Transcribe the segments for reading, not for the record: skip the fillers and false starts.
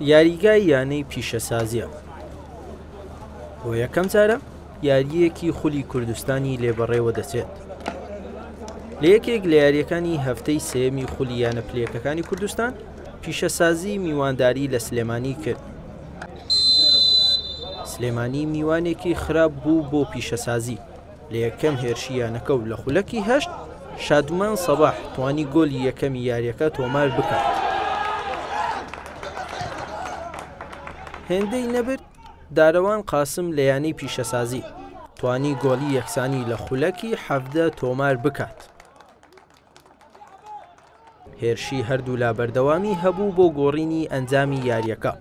یاریگای یانەی پیشەسازیە بۆ یەکەم جارە یاریەکی خولی کوردستانی لێبەڕێوە دەچێت لە یەکێک لە یاریەکانی هەفتەی سێمی خولی یانە پلەکەکانی کوردستان پیشەسازی میوانداری لە سلێمانی کرد. سلێمانی میوانێکی خراپ بوو بۆ پیشەسازی لە یەکەم هێرشی یانەکە و لە خولەکی هەشت شادمان سەباح توانی گۆلی یەکەمی یاریەکە تۆمار بکات. هێندەی نەبرد دارەوان قاسم لە یانەی پیشەسازی توانی گۆلی یەکسانی لە خولەکی حەفدە تۆمار بکات. هێرشی هەردوو لا بەردەوامی هەبوو بۆ گۆڕینی ئەنجامی یاریەکە.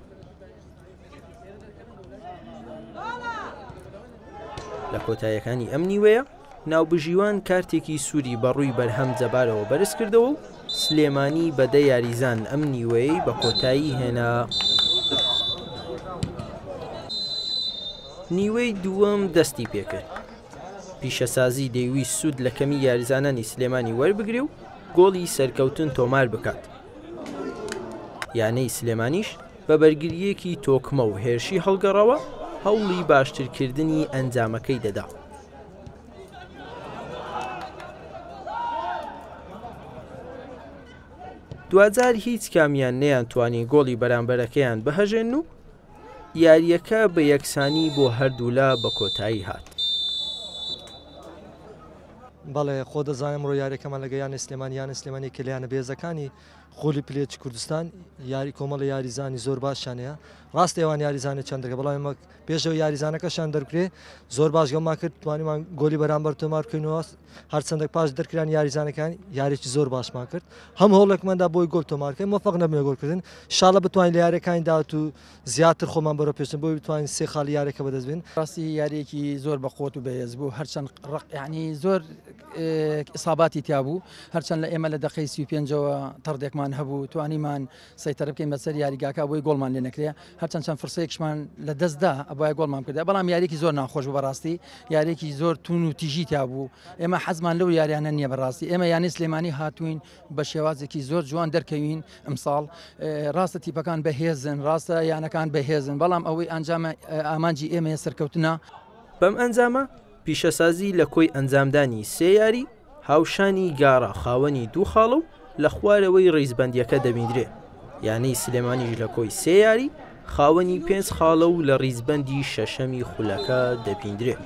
لە کۆتاییەکانی ئەم نیوەیە ناوبژیوان کارتێکی سووری بەڕووی بەرهەم جەبارەوە بەرز کردەوە و سلێمانی بەدە یاریزان ئەم نیوەیەی بە کۆتایی هێنا. نیوەی دووەم دەستی پێکرد. پیشەسازی دەیویست سوود لە کەمی یاریزانانی سلێمانی وەربگرێ و گۆڵی سەرکەوتن تۆمار بکات. یانەی سلێمانیش بە بەرگریەکی تۆکمە و هێرشی هەڵگەڕەوە هەوڵی باشترکردنی ئەنجامەکەی دەدا. دوجار هیچ کامیان نەیانتوانی گۆڵی بەرامبەرەکەیان بهەژێن و یاریەکە بە یەکسانی بۆ هەردوولا بە کۆتایی هات. بەڵێ خۆ دەزانم ڕۆ یاریەکەمان لەگە یان سلێمانیان سلێمانی کلیانە بێزەکانی خۆلی پلێکی کوردستان یاری کۆمەڵە یاریزانی زۆر باششانەیە. ڕاست ئێوان یاریزانە چەندەکە بەڵام ئێمە پێشەوە یاریزانەکەشان دەرکرێ زۆر باش گەڵما کرد توانیمان گۆلی بەرامبەر تۆمار بکەینەوە. هەرچەندێک پاش دەرکران یاریزانەکان یاریی زۆر باشمان کرد. هەم هەوڵێکماندا بۆی گۆل تۆمارکەین موفق نەبووین گۆڵکردن. ئینشاڵڵا بتوانین لە یاریەکانی داهات و زیاتر خۆمان بەرەو پێشن بۆی بتوانین سێ خاڵی یاریەکە بەدەست بێن. ڕاستی یاریەکی زۆر بەخۆت و بەهێز بوو هەرچەند یعنی زۆر ئیساباتی تیا بوو هەرچەند لە ئێمە لە دەقەی 35ەوە تەڕدێکمان هەبوو توانیمان سەیتەرە بکەین بەسەر یاریگاکە بۆی گۆڵمان لێ نەکرێ هەرچەند چەند فرسەیەکشمان لە دەستدا ئەبای گۆڵمان کردە بەڵام یاریێکی زۆر ناخۆش بوو بەڕاستی یاریێکی زۆر تون و تیژی تیا بوو. ئێمە حەزمان لەو یاریانە نییە بەڕاستی ئێمە یانی سلێمانی هاتوین بە شێوازێکی زۆر جوان دەرکەوین ئەمساڵ ڕاستە تیپەکان بەهێزن ڕاستە یانەکان بەهێزن بەڵام ئەوەی ئەنجامە ئامانجی ئێمە سەرکەوتنە. بەم ئەنجامە پیشەسازی لە کۆی ئەنجامدانی سێ یاری هاوشانی گاڕا خاوەنی دوو خاڵە و لە خوارەوەی ڕیزبەندیەکە دەبیندرێ. یانەی سلێمانیش لە کۆی سێ یاری خاوەنی 5 خاڵە و لە ڕیزبەندی شەشەمی خولەکە دەبیندرێ.